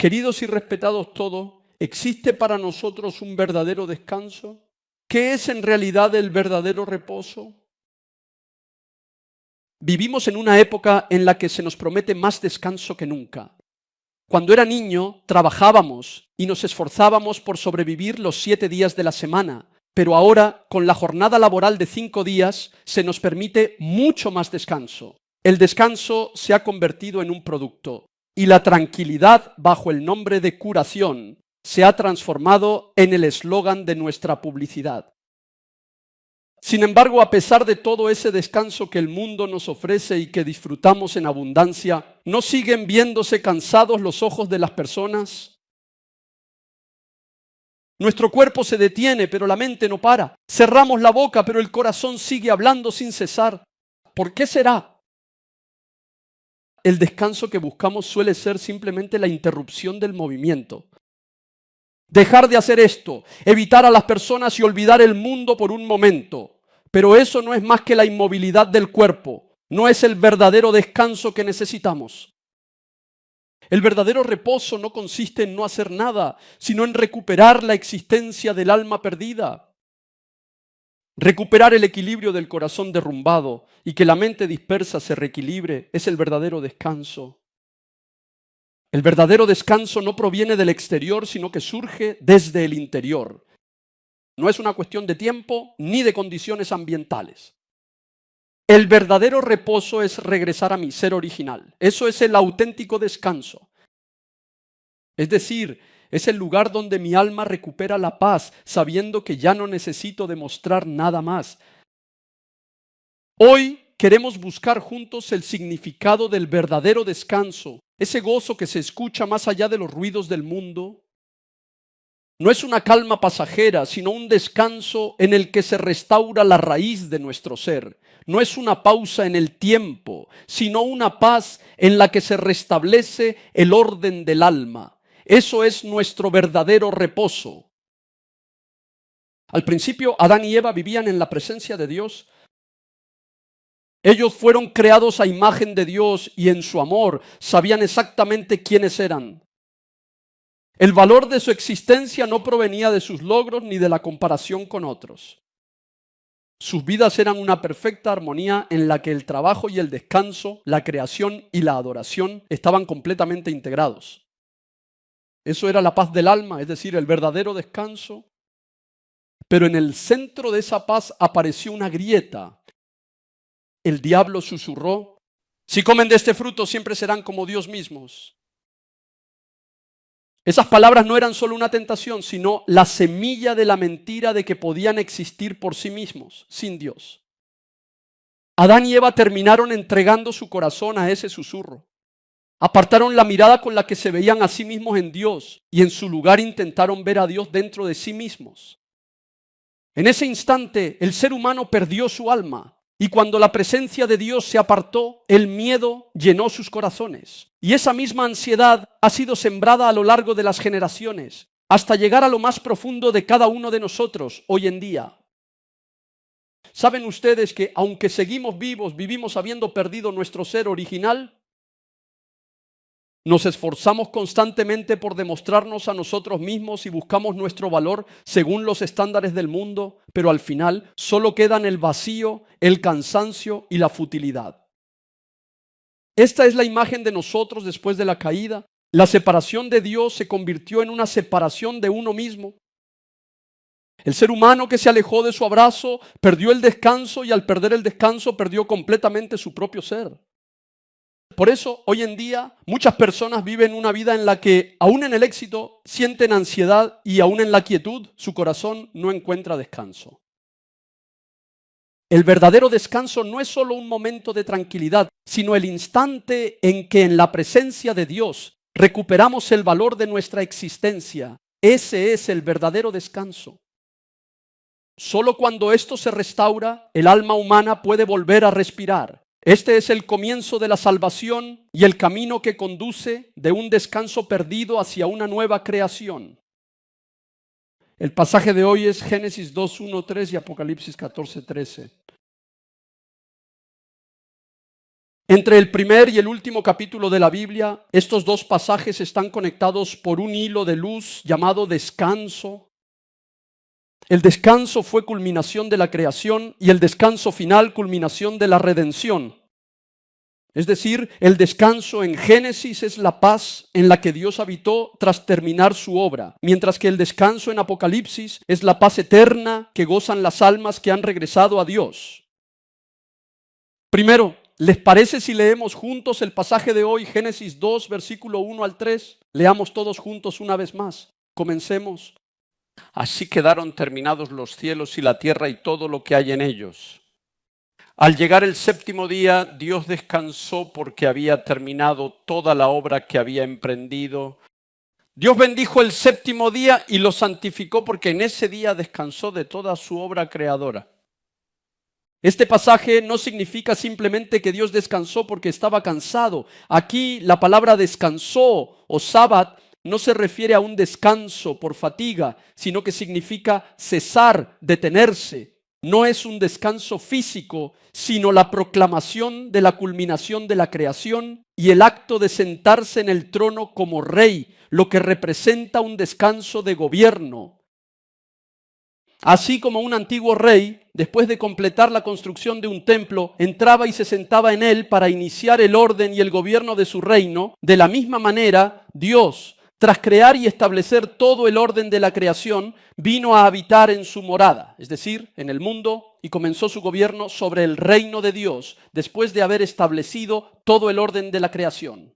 Queridos y respetados todos, ¿existe para nosotros un verdadero descanso? ¿Qué es en realidad el verdadero reposo? Vivimos en una época en la que se nos promete más descanso que nunca. Cuando era niño, trabajábamos y nos esforzábamos por sobrevivir los 7 días de la semana, pero ahora, con la jornada laboral de 5 días, se nos permite mucho más descanso. El descanso se ha convertido en un producto y la tranquilidad, bajo el nombre de curación, se ha transformado en el eslogan de nuestra publicidad. Sin embargo, a pesar de todo ese descanso que el mundo nos ofrece y que disfrutamos en abundancia, ¿no siguen viéndose cansados los ojos de las personas? Nuestro cuerpo se detiene, pero la mente no para. Cerramos la boca, pero el corazón sigue hablando sin cesar. ¿Por qué será? El descanso que buscamos suele ser simplemente la interrupción del movimiento. Dejar de hacer esto, evitar a las personas y olvidar el mundo por un momento. Pero eso no es más que la inmovilidad del cuerpo. No es el verdadero descanso que necesitamos. El verdadero reposo no consiste en no hacer nada, sino en recuperar la existencia del alma perdida. Recuperar el equilibrio del corazón derrumbado y que la mente dispersa se reequilibre es el verdadero descanso. El verdadero descanso no proviene del exterior, sino que surge desde el interior. No es una cuestión de tiempo ni de condiciones ambientales. El verdadero reposo es regresar a mi ser original. Eso es el auténtico descanso. Es decir, es el lugar donde mi alma recupera la paz, sabiendo que ya no necesito demostrar nada más. Hoy queremos buscar juntos el significado del verdadero descanso, ese gozo que se escucha más allá de los ruidos del mundo. No es una calma pasajera, sino un descanso en el que se restaura la raíz de nuestro ser. No es una pausa en el tiempo, sino una paz en la que se restablece el orden del alma. Eso es nuestro verdadero reposo. Al principio, Adán y Eva vivían en la presencia de Dios. Ellos fueron creados a imagen de Dios y en su amor sabían exactamente quiénes eran. El valor de su existencia no provenía de sus logros ni de la comparación con otros. Sus vidas eran una perfecta armonía en la que el trabajo y el descanso, la creación y la adoración estaban completamente integrados. Eso era la paz del alma, es decir, el verdadero descanso. Pero en el centro de esa paz apareció una grieta. El diablo susurró: si comen de este fruto siempre serán como Dios mismos. Esas palabras no eran solo una tentación, sino la semilla de la mentira de que podían existir por sí mismos, sin Dios. Adán y Eva terminaron entregando su corazón a ese susurro. Apartaron la mirada con la que se veían a sí mismos en Dios y en su lugar intentaron ver a Dios dentro de sí mismos. En ese instante, el ser humano perdió su alma. Y cuando la presencia de Dios se apartó, el miedo llenó sus corazones. Y esa misma ansiedad ha sido sembrada a lo largo de las generaciones, hasta llegar a lo más profundo de cada uno de nosotros hoy en día. ¿Saben ustedes que aunque seguimos vivos, vivimos habiendo perdido nuestro ser original? Nos esforzamos constantemente por demostrarnos a nosotros mismos y buscamos nuestro valor según los estándares del mundo, pero al final solo quedan el vacío, el cansancio y la futilidad. Esta es la imagen de nosotros después de la caída. La separación de Dios se convirtió en una separación de uno mismo. El ser humano que se alejó de su abrazo perdió el descanso y al perder el descanso perdió completamente su propio ser. Por eso, hoy en día, muchas personas viven una vida en la que, aún en el éxito, sienten ansiedad y aún en la quietud, su corazón no encuentra descanso. El verdadero descanso no es solo un momento de tranquilidad, sino el instante en que en la presencia de Dios recuperamos el valor de nuestra existencia. Ese es el verdadero descanso. Solo cuando esto se restaura, el alma humana puede volver a respirar. Este es el comienzo de la salvación y el camino que conduce de un descanso perdido hacia una nueva creación. El pasaje de hoy es Génesis 2:1-3 y Apocalipsis 14:13. Entre el primer y el último capítulo de la Biblia, estos dos pasajes están conectados por un hilo de luz llamado descanso. El descanso fue culminación de la creación y el descanso final culminación de la redención. Es decir, el descanso en Génesis es la paz en la que Dios habitó tras terminar su obra, mientras que el descanso en Apocalipsis es la paz eterna que gozan las almas que han regresado a Dios. Primero, ¿les parece si leemos juntos el pasaje de hoy, Génesis 2, versículo 1 al 3? Leamos todos juntos una vez más. Comencemos. Así quedaron terminados los cielos y la tierra y todo lo que hay en ellos. Al llegar el séptimo día, Dios descansó porque había terminado toda la obra que había emprendido. Dios bendijo el séptimo día y lo santificó porque en ese día descansó de toda su obra creadora. Este pasaje no significa simplemente que Dios descansó porque estaba cansado. Aquí la palabra descansó o sábado no se refiere a un descanso por fatiga, sino que significa cesar, detenerse. No es un descanso físico, sino la proclamación de la culminación de la creación y el acto de sentarse en el trono como rey, lo que representa un descanso de gobierno. Así como un antiguo rey, después de completar la construcción de un templo, entraba y se sentaba en él para iniciar el orden y el gobierno de su reino, de la misma manera, Dios, tras crear y establecer todo el orden de la creación, vino a habitar en su morada, es decir, en el mundo, y comenzó su gobierno sobre el reino de Dios, después de haber establecido todo el orden de la creación.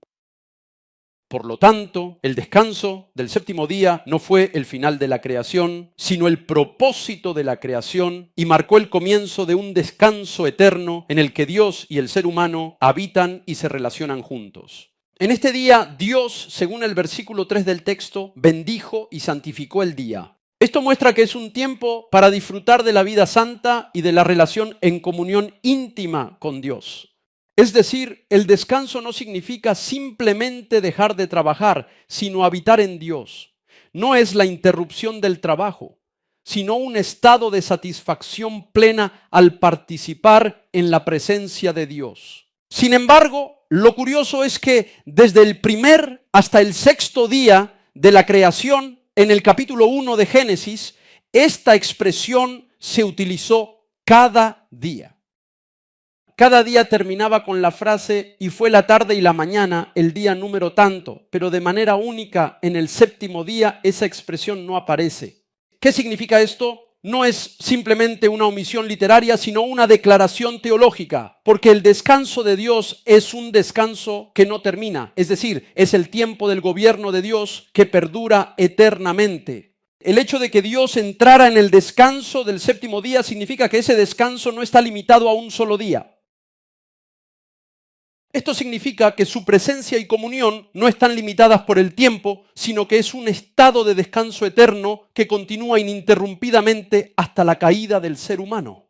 Por lo tanto, el descanso del séptimo día no fue el final de la creación, sino el propósito de la creación y marcó el comienzo de un descanso eterno en el que Dios y el ser humano habitan y se relacionan juntos. En este día, Dios, según el versículo 3 del texto, bendijo y santificó el día. Esto muestra que es un tiempo para disfrutar de la vida santa y de la relación en comunión íntima con Dios. Es decir, el descanso no significa simplemente dejar de trabajar, sino habitar en Dios. No es la interrupción del trabajo, sino un estado de satisfacción plena al participar en la presencia de Dios. Sin embargo, lo curioso es que desde el primer hasta el sexto día de la creación, en el capítulo 1 de Génesis, esta expresión se utilizó cada día. Cada día terminaba con la frase y fue la tarde y la mañana el día número tanto, pero de manera única en el séptimo día esa expresión no aparece. ¿Qué significa esto? No es simplemente una omisión literaria, sino una declaración teológica, porque el descanso de Dios es un descanso que no termina, es decir, es el tiempo del gobierno de Dios que perdura eternamente. El hecho de que Dios entrara en el descanso del séptimo día significa que ese descanso no está limitado a un solo día. Esto significa que su presencia y comunión no están limitadas por el tiempo, sino que es un estado de descanso eterno que continúa ininterrumpidamente hasta la caída del ser humano.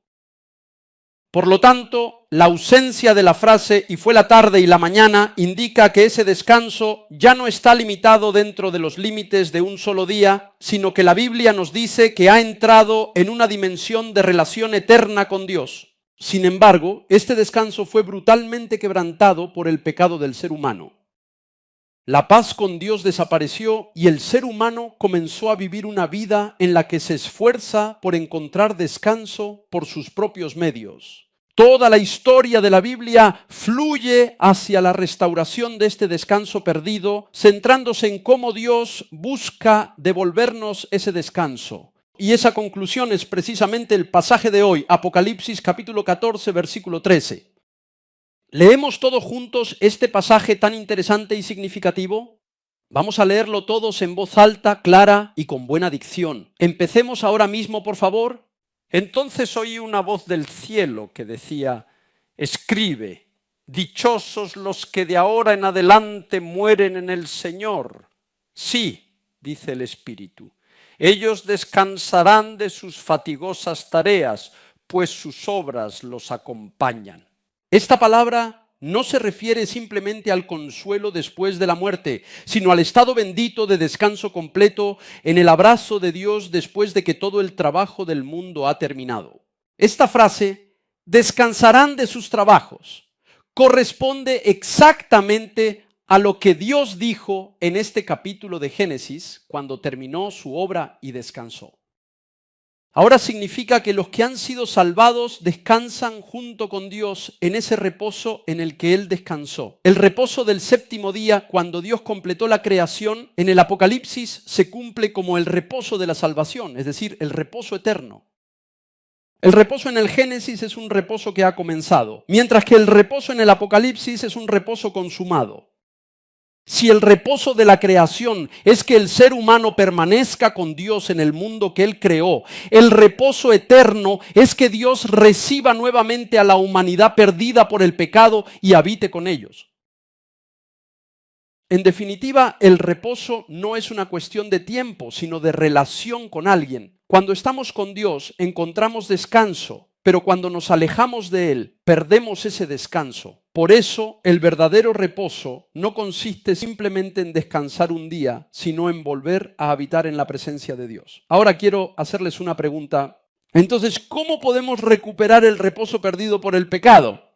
Por lo tanto, la ausencia de la frase "y fue la tarde y la mañana" indica que ese descanso ya no está limitado dentro de los límites de un solo día, sino que la Biblia nos dice que ha entrado en una dimensión de relación eterna con Dios. Sin embargo, este descanso fue brutalmente quebrantado por el pecado del ser humano. La paz con Dios desapareció y el ser humano comenzó a vivir una vida en la que se esfuerza por encontrar descanso por sus propios medios. Toda la historia de la Biblia fluye hacia la restauración de este descanso perdido, centrándose en cómo Dios busca devolvernos ese descanso. Y esa conclusión es precisamente el pasaje de hoy, Apocalipsis capítulo 14, versículo 13. ¿Leemos todos juntos este pasaje tan interesante y significativo? Vamos a leerlo todos en voz alta, clara y con buena dicción. Empecemos ahora mismo, por favor. Entonces oí una voz del cielo que decía: escribe, dichosos los que de ahora en adelante mueren en el Señor. Sí, dice el Espíritu. Ellos descansarán de sus fatigosas tareas, pues sus obras los acompañan. Esta palabra no se refiere simplemente al consuelo después de la muerte, sino al estado bendito de descanso completo en el abrazo de Dios después de que todo el trabajo del mundo ha terminado. Esta frase, descansarán de sus trabajos, corresponde exactamente a lo que Dios dijo en este capítulo de Génesis cuando terminó su obra y descansó. Ahora significa que los que han sido salvados descansan junto con Dios en ese reposo en el que Él descansó. El reposo del séptimo día, cuando Dios completó la creación, en el Apocalipsis se cumple como el reposo de la salvación, es decir, el reposo eterno. El reposo en el Génesis es un reposo que ha comenzado, mientras que el reposo en el Apocalipsis es un reposo consumado. Si el reposo de la creación es que el ser humano permanezca con Dios en el mundo que Él creó, el reposo eterno es que Dios reciba nuevamente a la humanidad perdida por el pecado y habite con ellos. En definitiva, el reposo no es una cuestión de tiempo, sino de relación con alguien. Cuando estamos con Dios, encontramos descanso, pero cuando nos alejamos de Él, perdemos ese descanso. Por eso, el verdadero reposo no consiste simplemente en descansar un día, sino en volver a habitar en la presencia de Dios. Ahora quiero hacerles una pregunta. Entonces, ¿cómo podemos recuperar el reposo perdido por el pecado?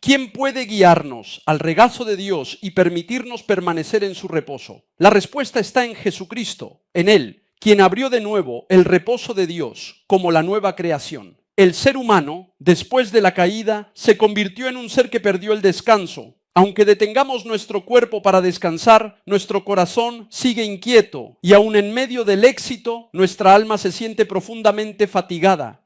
¿Quién puede guiarnos al regazo de Dios y permitirnos permanecer en su reposo? La respuesta está en Jesucristo, en Él, quien abrió de nuevo el reposo de Dios como la nueva creación. El ser humano, después de la caída, se convirtió en un ser que perdió el descanso. Aunque detengamos nuestro cuerpo para descansar, nuestro corazón sigue inquieto y aun en medio del éxito, nuestra alma se siente profundamente fatigada.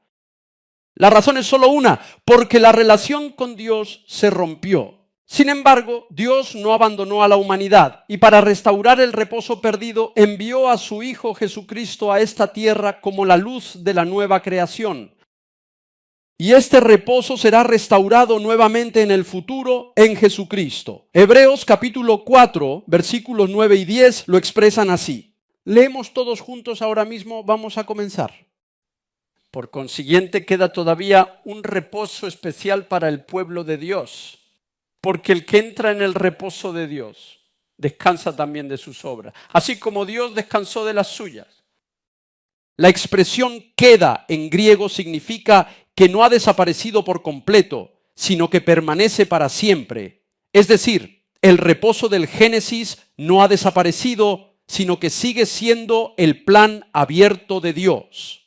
La razón es solo una, porque la relación con Dios se rompió. Sin embargo, Dios no abandonó a la humanidad y para restaurar el reposo perdido envió a su Hijo Jesucristo a esta tierra como la luz de la nueva creación. Y este reposo será restaurado nuevamente en el futuro en Jesucristo. Hebreos capítulo 4, versículos 9 y 10 lo expresan así. Leemos todos juntos ahora mismo, vamos a comenzar. Por consiguiente, queda todavía un reposo especial para el pueblo de Dios, porque el que entra en el reposo de Dios descansa también de sus obras, así como Dios descansó de las suyas. La expresión queda en griego significa que no ha desaparecido por completo, sino que permanece para siempre. Es decir, el reposo del Génesis no ha desaparecido, sino que sigue siendo el plan abierto de Dios.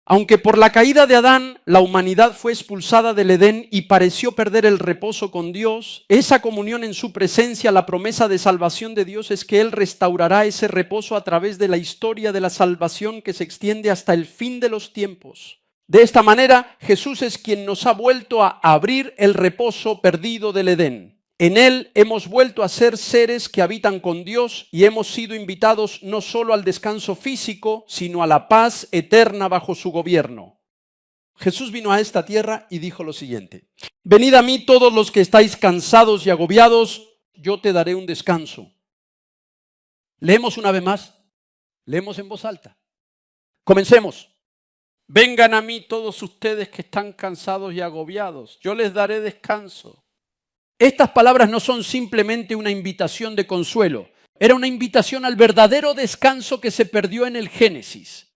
Aunque por la caída de Adán la humanidad fue expulsada del Edén y pareció perder el reposo con Dios, esa comunión en su presencia, la promesa de salvación de Dios es que Él restaurará ese reposo a través de la historia de la salvación que se extiende hasta el fin de los tiempos. De esta manera, Jesús es quien nos ha vuelto a abrir el reposo perdido del Edén. En Él hemos vuelto a ser seres que habitan con Dios y hemos sido invitados no solo al descanso físico, sino a la paz eterna bajo su gobierno. Jesús vino a esta tierra y dijo lo siguiente: venid a mí todos los que estáis cansados y agobiados, yo te daré un descanso. Leemos una vez más, leemos en voz alta. Comencemos. Vengan a mí todos ustedes que están cansados y agobiados, yo les daré descanso. Estas palabras no son simplemente una invitación de consuelo, era una invitación al verdadero descanso que se perdió en el Génesis.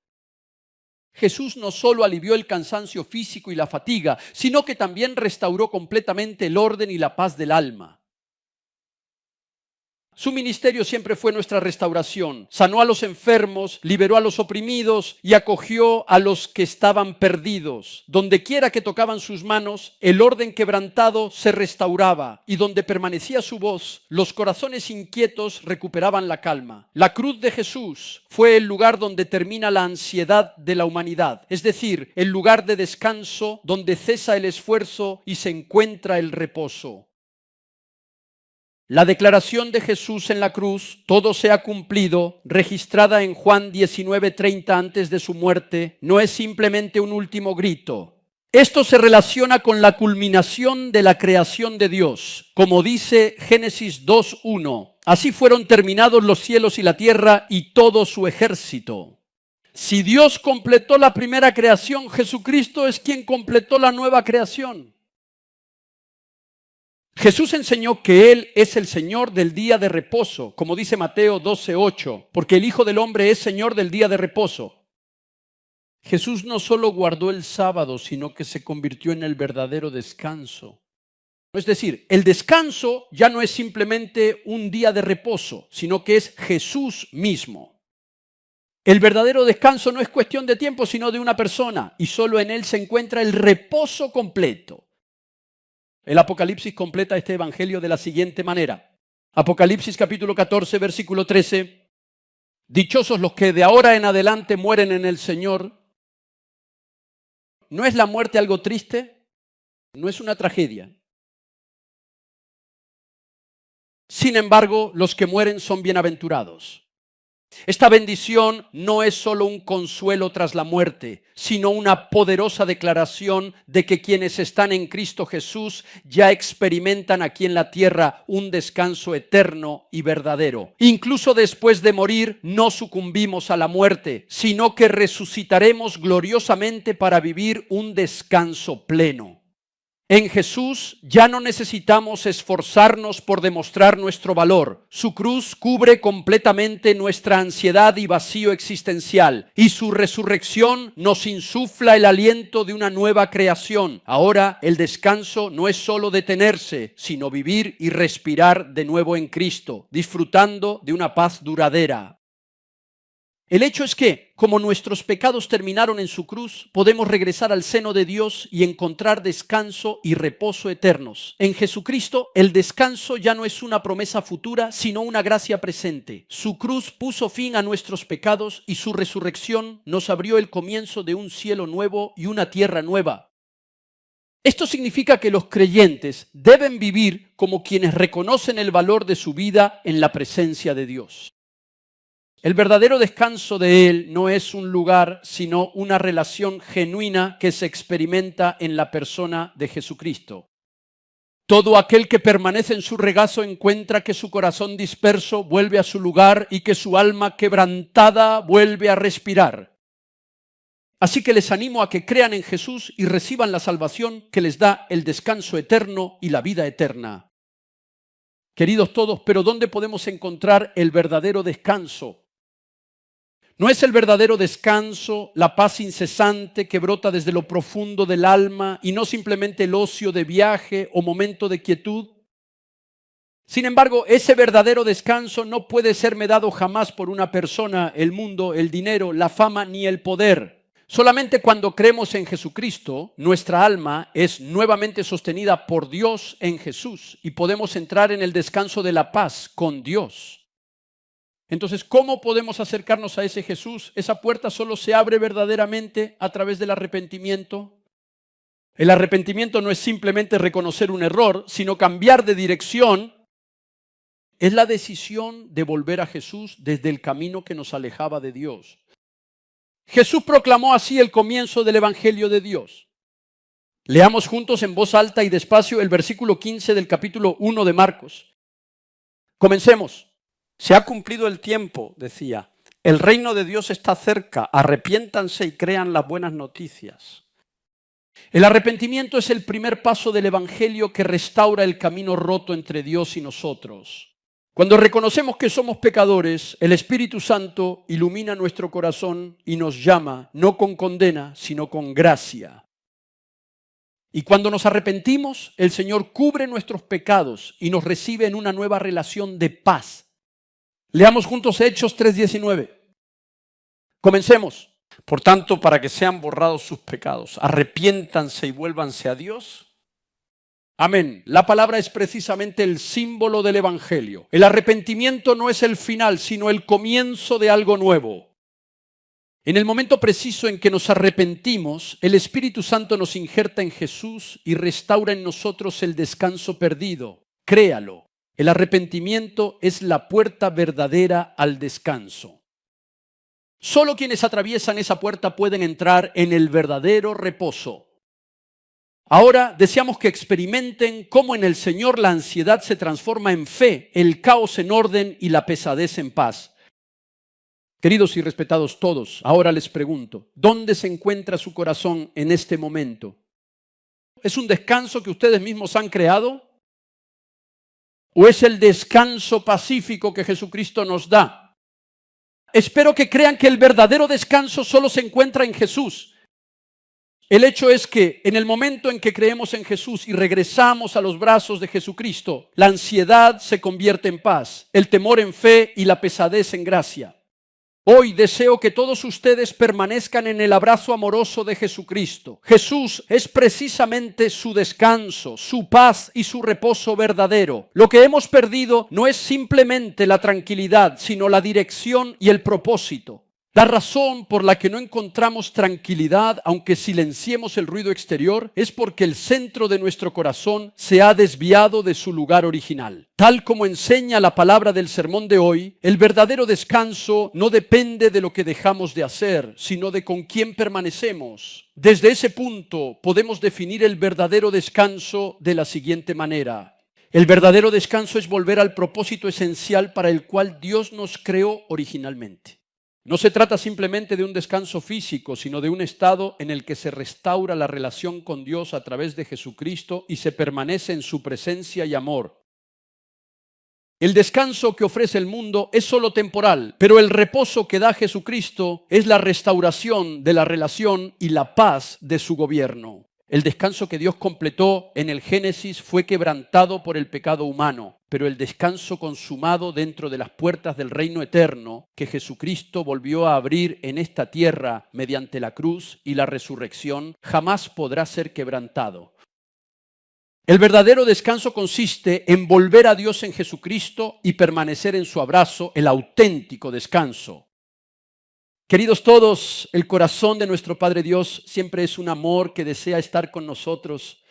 Jesús no solo alivió el cansancio físico y la fatiga, sino que también restauró completamente el orden y la paz del alma. Su ministerio siempre fue nuestra restauración. Sanó a los enfermos, liberó a los oprimidos y acogió a los que estaban perdidos. Donde quiera que tocaban sus manos, el orden quebrantado se restauraba y donde permanecía su voz, los corazones inquietos recuperaban la calma. La cruz de Jesús fue el lugar donde termina la ansiedad de la humanidad, es decir, el lugar de descanso donde cesa el esfuerzo y se encuentra el reposo. La declaración de Jesús en la cruz, todo se ha cumplido, registrada en Juan 19:30 antes de su muerte, no es simplemente un último grito. Esto se relaciona con la culminación de la creación de Dios, como dice Génesis 2:1. Así fueron terminados los cielos y la tierra y todo su ejército. Si Dios completó la primera creación, Jesucristo es quien completó la nueva creación. Jesús enseñó que Él es el Señor del día de reposo, como dice Mateo 12:8, porque el Hijo del Hombre es Señor del día de reposo. Jesús no solo guardó el sábado, sino que se convirtió en el verdadero descanso. Es decir, el descanso ya no es simplemente un día de reposo, sino que es Jesús mismo. El verdadero descanso no es cuestión de tiempo, sino de una persona, y solo en él se encuentra el reposo completo. El Apocalipsis completa este evangelio de la siguiente manera. Apocalipsis capítulo 14, versículo 13. Dichosos los que de ahora en adelante mueren en el Señor. ¿No es la muerte algo triste? No es una tragedia. Sin embargo, los que mueren son bienaventurados. Esta bendición no es solo un consuelo tras la muerte, sino una poderosa declaración de que quienes están en Cristo Jesús ya experimentan aquí en la tierra un descanso eterno y verdadero. Incluso después de morir, no sucumbimos a la muerte, sino que resucitaremos gloriosamente para vivir un descanso pleno. En Jesús ya no necesitamos esforzarnos por demostrar nuestro valor. Su cruz cubre completamente nuestra ansiedad y vacío existencial, y su resurrección nos insufla el aliento de una nueva creación. Ahora el descanso no es solo detenerse, sino vivir y respirar de nuevo en Cristo, disfrutando de una paz duradera. El hecho es que, como nuestros pecados terminaron en su cruz, podemos regresar al seno de Dios y encontrar descanso y reposo eternos. En Jesucristo, el descanso ya no es una promesa futura, sino una gracia presente. Su cruz puso fin a nuestros pecados y su resurrección nos abrió el comienzo de un cielo nuevo y una tierra nueva. Esto significa que los creyentes deben vivir como quienes reconocen el valor de su vida en la presencia de Dios. El verdadero descanso de Él no es un lugar, sino una relación genuina que se experimenta en la persona de Jesucristo. Todo aquel que permanece en su regazo encuentra que su corazón disperso vuelve a su lugar y que su alma quebrantada vuelve a respirar. Así que les animo a que crean en Jesús y reciban la salvación que les da el descanso eterno y la vida eterna. Queridos todos, pero ¿dónde podemos encontrar el verdadero descanso? ¿No es el verdadero descanso la paz incesante que brota desde lo profundo del alma y no simplemente el ocio de viaje o momento de quietud? Sin embargo, ese verdadero descanso no puede serme dado jamás por una persona, el mundo, el dinero, la fama ni el poder. Solamente cuando creemos en Jesucristo, nuestra alma es nuevamente sostenida por Dios en Jesús y podemos entrar en el descanso de la paz con Dios. Entonces, ¿cómo podemos acercarnos a ese Jesús? Esa puerta solo se abre verdaderamente a través del arrepentimiento. El arrepentimiento no es simplemente reconocer un error, sino cambiar de dirección. Es la decisión de volver a Jesús desde el camino que nos alejaba de Dios. Jesús proclamó así el comienzo del Evangelio de Dios. Leamos juntos en voz alta y despacio el versículo 15 del capítulo 1 de Marcos. Comencemos. Se ha cumplido el tiempo, decía. El reino de Dios está cerca. Arrepiéntanse y crean las buenas noticias. El arrepentimiento es el primer paso del Evangelio que restaura el camino roto entre Dios y nosotros. Cuando reconocemos que somos pecadores, el Espíritu Santo ilumina nuestro corazón y nos llama, no con condena, sino con gracia. Y cuando nos arrepentimos, el Señor cubre nuestros pecados y nos recibe en una nueva relación de paz. Leamos juntos Hechos 3:19. Comencemos. Por tanto, para que sean borrados sus pecados, arrepiéntanse y vuélvanse a Dios. Amén. La palabra es precisamente el símbolo del Evangelio. El arrepentimiento no es el final, sino el comienzo de algo nuevo. En el momento preciso en que nos arrepentimos, el Espíritu Santo nos injerta en Jesús y restaura en nosotros el descanso perdido. Créalo. El arrepentimiento es la puerta verdadera al descanso. Solo quienes atraviesan esa puerta pueden entrar en el verdadero reposo. Ahora deseamos que experimenten cómo en el Señor la ansiedad se transforma en fe, el caos en orden y la pesadez en paz. Queridos y respetados todos, ahora les pregunto, ¿dónde se encuentra su corazón en este momento? ¿Es un descanso que ustedes mismos han creado? ¿O es el descanso pacífico que Jesucristo nos da? Espero que crean que el verdadero descanso solo se encuentra en Jesús. El hecho es que en el momento en que creemos en Jesús y regresamos a los brazos de Jesucristo, la ansiedad se convierte en paz, el temor en fe y la pesadez en gracia. Hoy deseo que todos ustedes permanezcan en el abrazo amoroso de Jesucristo. Jesús es precisamente su descanso, su paz y su reposo verdadero. Lo que hemos perdido no es simplemente la tranquilidad, sino la dirección y el propósito. La razón por la que no encontramos tranquilidad, aunque silenciemos el ruido exterior, es porque el centro de nuestro corazón se ha desviado de su lugar original. Tal como enseña la palabra del sermón de hoy, el verdadero descanso no depende de lo que dejamos de hacer, sino de con quién permanecemos. Desde ese punto podemos definir el verdadero descanso de la siguiente manera. El verdadero descanso es volver al propósito esencial para el cual Dios nos creó originalmente. No se trata simplemente de un descanso físico, sino de un estado en el que se restaura la relación con Dios a través de Jesucristo y se permanece en su presencia y amor. El descanso que ofrece el mundo es solo temporal, pero el reposo que da Jesucristo es la restauración de la relación y la paz de su gobierno. El descanso que Dios completó en el Génesis fue quebrantado por el pecado humano, pero el descanso consumado dentro de las puertas del reino eterno que Jesucristo volvió a abrir en esta tierra mediante la cruz y la resurrección jamás podrá ser quebrantado. El verdadero descanso consiste en volver a Dios en Jesucristo y permanecer en su abrazo, el auténtico descanso. Queridos todos, el corazón de nuestro Padre Dios siempre es un amor que desea estar con nosotros.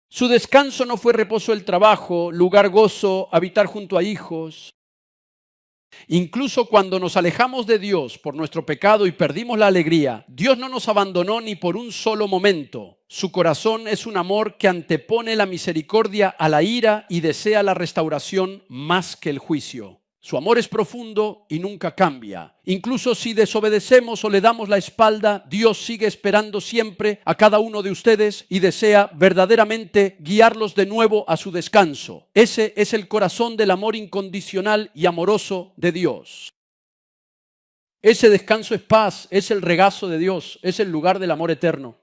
Su descanso no fue reposo del trabajo, lugar gozo, habitar junto a hijos. Incluso cuando nos alejamos de Dios por nuestro pecado y perdimos la alegría, Dios no nos abandonó ni por un solo momento. Su corazón es un amor que antepone la misericordia a la ira y desea la restauración más que el juicio. Su amor es profundo y nunca cambia. Incluso si desobedecemos o le damos la espalda, Dios sigue esperando siempre a cada uno de ustedes y desea verdaderamente guiarlos de nuevo a su descanso. Ese es el corazón del amor incondicional y amoroso de Dios. Ese descanso es paz, es el regazo de Dios, es el lugar del amor eterno.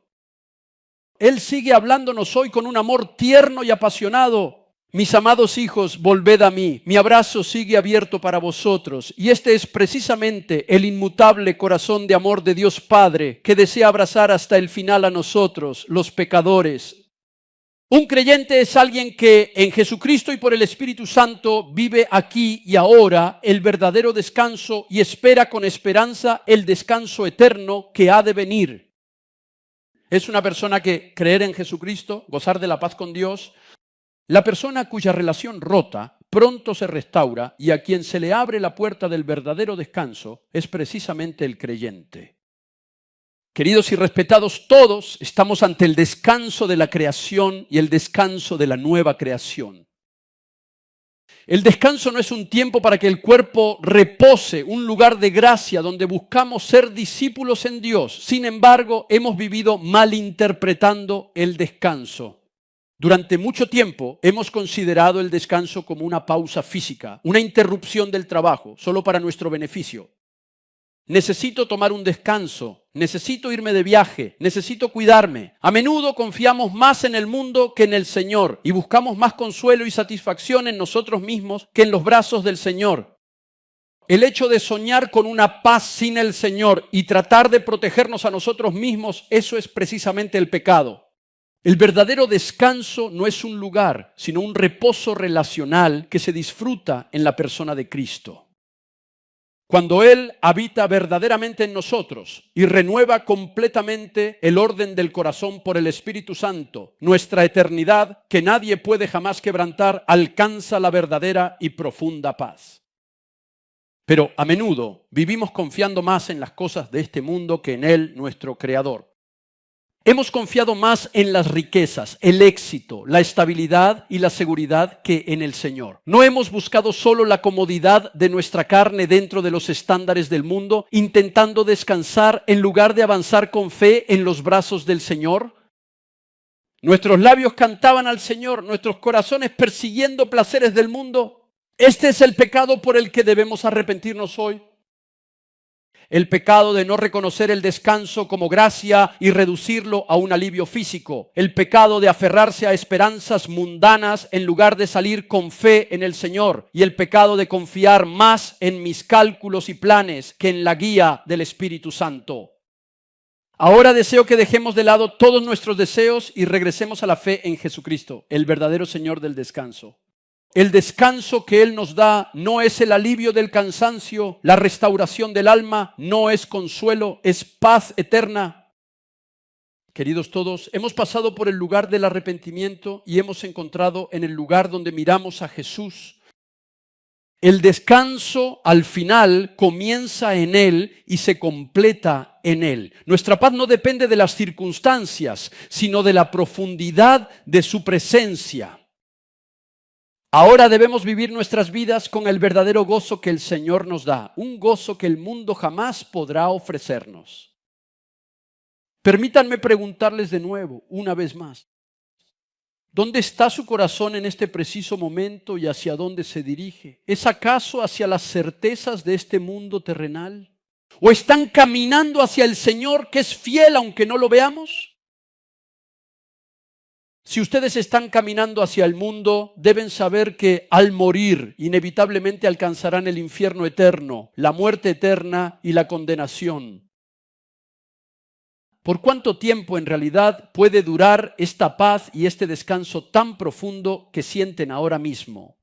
Él sigue hablándonos hoy con un amor tierno y apasionado. Mis amados hijos, volved a mí. Mi abrazo sigue abierto para vosotros. Y este es precisamente el inmutable corazón de amor de Dios Padre, que desea abrazar hasta el final a nosotros, los pecadores. Un creyente es alguien que en Jesucristo y por el Espíritu Santo vive aquí y ahora el verdadero descanso y espera con esperanza el descanso eterno que ha de venir. Es una persona que creer en Jesucristo, gozar de la paz con Dios. La persona cuya relación rota pronto se restaura y a quien se le abre la puerta del verdadero descanso es precisamente el creyente. Queridos y respetados todos, estamos ante el descanso de la creación y el descanso de la nueva creación. El descanso no es un tiempo para que el cuerpo repose, un lugar de gracia donde buscamos ser discípulos en Dios. Sin embargo, hemos vivido malinterpretando el descanso. Durante mucho tiempo hemos considerado el descanso como una pausa física, una interrupción del trabajo, solo para nuestro beneficio. Necesito tomar un descanso, necesito irme de viaje, necesito cuidarme. A menudo confiamos más en el mundo que en el Señor y buscamos más consuelo y satisfacción en nosotros mismos que en los brazos del Señor. El hecho de soñar con una paz sin el Señor y tratar de protegernos a nosotros mismos, eso es precisamente el pecado. El verdadero descanso no es un lugar, sino un reposo relacional que se disfruta en la persona de Cristo. Cuando Él habita verdaderamente en nosotros y renueva completamente el orden del corazón por el Espíritu Santo, nuestra eternidad, que nadie puede jamás quebrantar, alcanza la verdadera y profunda paz. Pero a menudo vivimos confiando más en las cosas de este mundo que en Él, nuestro Creador. Hemos confiado más en las riquezas, el éxito, la estabilidad y la seguridad que en el Señor. No hemos buscado solo la comodidad de nuestra carne dentro de los estándares del mundo, intentando descansar en lugar de avanzar con fe en los brazos del Señor. Nuestros labios cantaban al Señor, nuestros corazones persiguiendo placeres del mundo. Este es el pecado por el que debemos arrepentirnos hoy. El pecado de no reconocer el descanso como gracia y reducirlo a un alivio físico. El pecado de aferrarse a esperanzas mundanas en lugar de salir con fe en el Señor. Y el pecado de confiar más en mis cálculos y planes que en la guía del Espíritu Santo. Ahora deseo que dejemos de lado todos nuestros deseos y regresemos a la fe en Jesucristo, el verdadero Señor del descanso. El descanso que Él nos da no es el alivio del cansancio, la restauración del alma, no es consuelo, es paz eterna. Queridos todos, hemos pasado por el lugar del arrepentimiento y hemos encontrado en el lugar donde miramos a Jesús. El descanso al final comienza en Él y se completa en Él. Nuestra paz no depende de las circunstancias, sino de la profundidad de su presencia. Ahora debemos vivir nuestras vidas con el verdadero gozo que el Señor nos da, un gozo que el mundo jamás podrá ofrecernos. Permítanme preguntarles de nuevo, una vez más, ¿dónde está su corazón en este preciso momento y hacia dónde se dirige? ¿Es acaso hacia las certezas de este mundo terrenal? ¿O están caminando hacia el Señor que es fiel aunque no lo veamos? Si ustedes están caminando hacia el mundo, deben saber que al morir inevitablemente alcanzarán el infierno eterno, la muerte eterna y la condenación. ¿Por cuánto tiempo en realidad puede durar esta paz y este descanso tan profundo que sienten ahora mismo?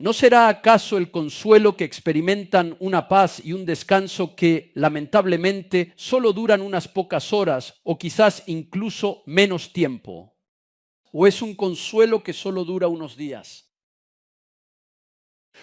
¿No será acaso el consuelo que experimentan una paz y un descanso que lamentablemente solo duran unas pocas horas o quizás incluso menos tiempo? ¿O es un consuelo que solo dura unos días?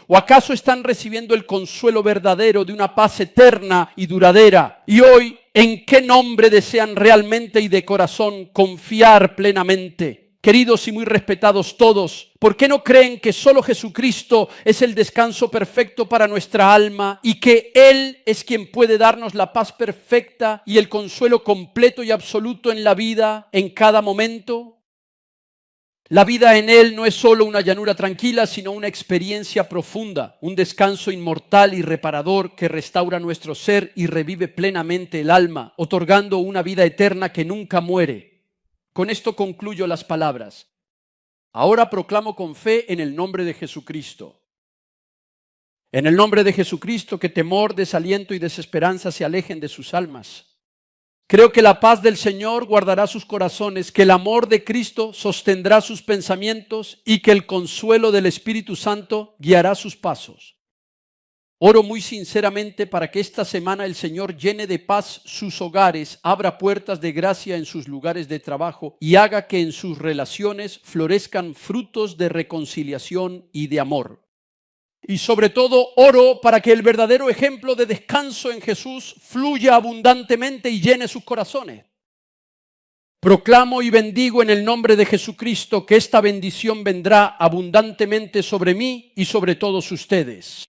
¿O acaso están recibiendo el consuelo verdadero de una paz eterna y duradera? Y hoy, ¿en qué nombre desean realmente y de corazón confiar plenamente? Queridos y muy respetados todos, ¿por qué no creen que solo Jesucristo es el descanso perfecto para nuestra alma y que Él es quien puede darnos la paz perfecta y el consuelo completo y absoluto en la vida, en cada momento? La vida en Él no es solo una llanura tranquila, sino una experiencia profunda, un descanso inmortal y reparador que restaura nuestro ser y revive plenamente el alma, otorgando una vida eterna que nunca muere. Con esto concluyo las palabras. Ahora proclamo con fe en el nombre de Jesucristo. En el nombre de Jesucristo, que temor, desaliento y desesperanza se alejen de sus almas. Creo que la paz del Señor guardará sus corazones, que el amor de Cristo sostendrá sus pensamientos y que el consuelo del Espíritu Santo guiará sus pasos. Oro muy sinceramente para que esta semana el Señor llene de paz sus hogares, abra puertas de gracia en sus lugares de trabajo y haga que en sus relaciones florezcan frutos de reconciliación y de amor. Y sobre todo oro para que el verdadero ejemplo de descanso en Jesús fluya abundantemente y llene sus corazones. Proclamo y bendigo en el nombre de Jesucristo que esta bendición vendrá abundantemente sobre mí y sobre todos ustedes.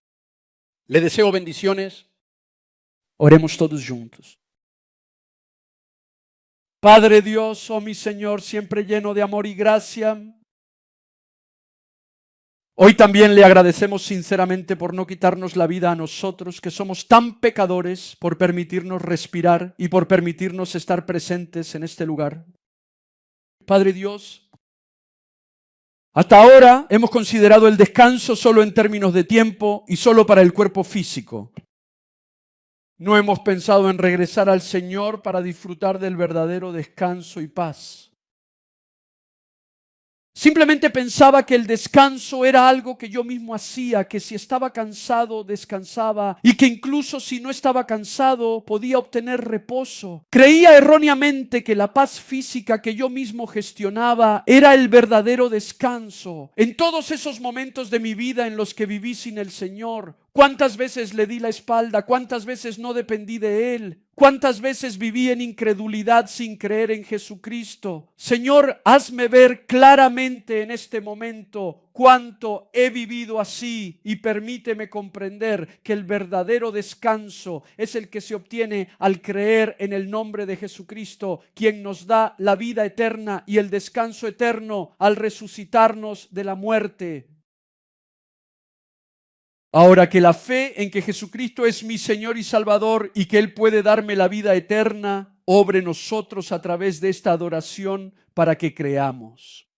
Le deseo bendiciones. Oremos todos juntos. Padre Dios, oh mi Señor, siempre lleno de amor y gracia, hoy también le agradecemos sinceramente por no quitarnos la vida a nosotros, que somos tan pecadores, por permitirnos respirar y por permitirnos estar presentes en este lugar. Padre Dios, hasta ahora hemos considerado el descanso solo en términos de tiempo y solo para el cuerpo físico. No hemos pensado en regresar al Señor para disfrutar del verdadero descanso y paz. Simplemente pensaba que el descanso era algo que yo mismo hacía, que si estaba cansado, descansaba y que incluso si no estaba cansado, podía obtener reposo. Creía erróneamente que la paz física que yo mismo gestionaba era el verdadero descanso. En todos esos momentos de mi vida en los que viví sin el Señor, ¿cuántas veces le di la espalda? ¿Cuántas veces no dependí de Él? ¿Cuántas veces viví en incredulidad sin creer en Jesucristo? Señor, hazme ver claramente en este momento cuánto he vivido así y permíteme comprender que el verdadero descanso es el que se obtiene al creer en el nombre de Jesucristo, quien nos da la vida eterna y el descanso eterno al resucitarnos de la muerte. Ahora que la fe en que Jesucristo es mi Señor y Salvador y que Él puede darme la vida eterna, obre nosotros a través de esta adoración para que creamos.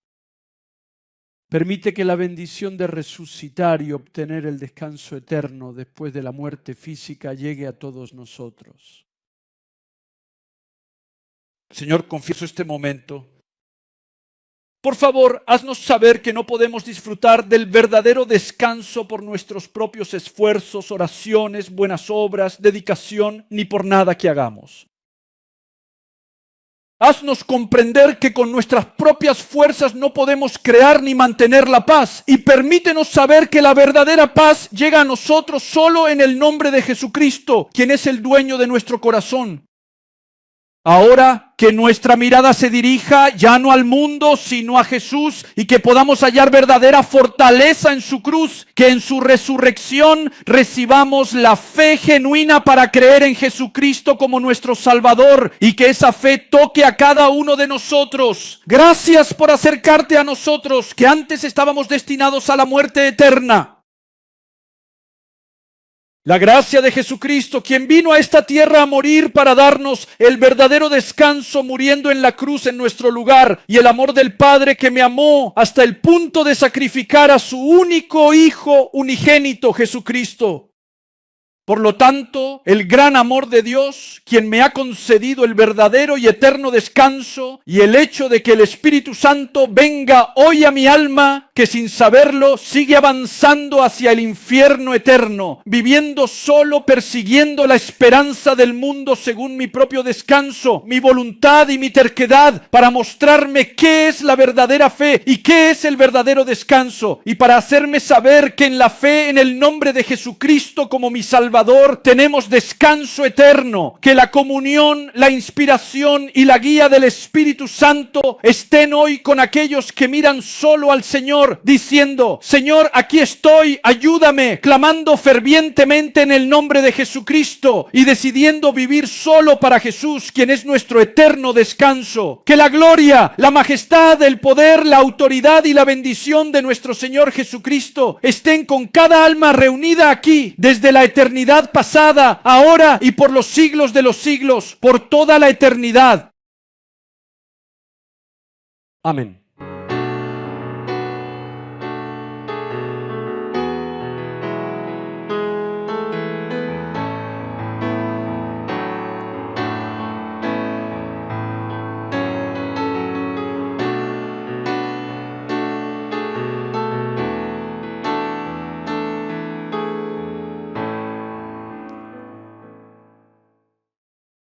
Permite que la bendición de resucitar y obtener el descanso eterno después de la muerte física llegue a todos nosotros. Señor, confieso este momento. Por favor, haznos saber que no podemos disfrutar del verdadero descanso por nuestros propios esfuerzos, oraciones, buenas obras, dedicación, ni por nada que hagamos. Haznos comprender que con nuestras propias fuerzas no podemos crear ni mantener la paz, y permítenos saber que la verdadera paz llega a nosotros solo en el nombre de Jesucristo, quien es el dueño de nuestro corazón. Ahora que nuestra mirada se dirija ya no al mundo, sino a Jesús, y que podamos hallar verdadera fortaleza en su cruz, que en su resurrección recibamos la fe genuina para creer en Jesucristo como nuestro Salvador, y que esa fe toque a cada uno de nosotros. Gracias por acercarte a nosotros, que antes estábamos destinados a la muerte eterna. La gracia de Jesucristo, quien vino a esta tierra a morir para darnos el verdadero descanso muriendo en la cruz en nuestro lugar, y el amor del Padre que me amó hasta el punto de sacrificar a su único Hijo unigénito, Jesucristo. Por lo tanto, el gran amor de Dios, quien me ha concedido el verdadero y eterno descanso, y el hecho de que el Espíritu Santo venga hoy a mi alma, que sin saberlo sigue avanzando hacia el infierno eterno, viviendo solo persiguiendo la esperanza del mundo según mi propio descanso, mi voluntad y mi terquedad, para mostrarme qué es la verdadera fe y qué es el verdadero descanso, y para hacerme saber que en la fe en el nombre de Jesucristo como mi Salvador tenemos descanso eterno, que la comunión, la inspiración y la guía del Espíritu Santo estén hoy con aquellos que miran solo al Señor, diciendo: Señor, aquí estoy, ayúdame, clamando fervientemente en el nombre de Jesucristo y decidiendo vivir solo para Jesús, quien es nuestro eterno descanso. Que la gloria, la majestad, el poder, la autoridad y la bendición de nuestro Señor Jesucristo estén con cada alma reunida aquí, desde la eternidad pasada, ahora y por los siglos de los siglos, por toda la eternidad. Amén.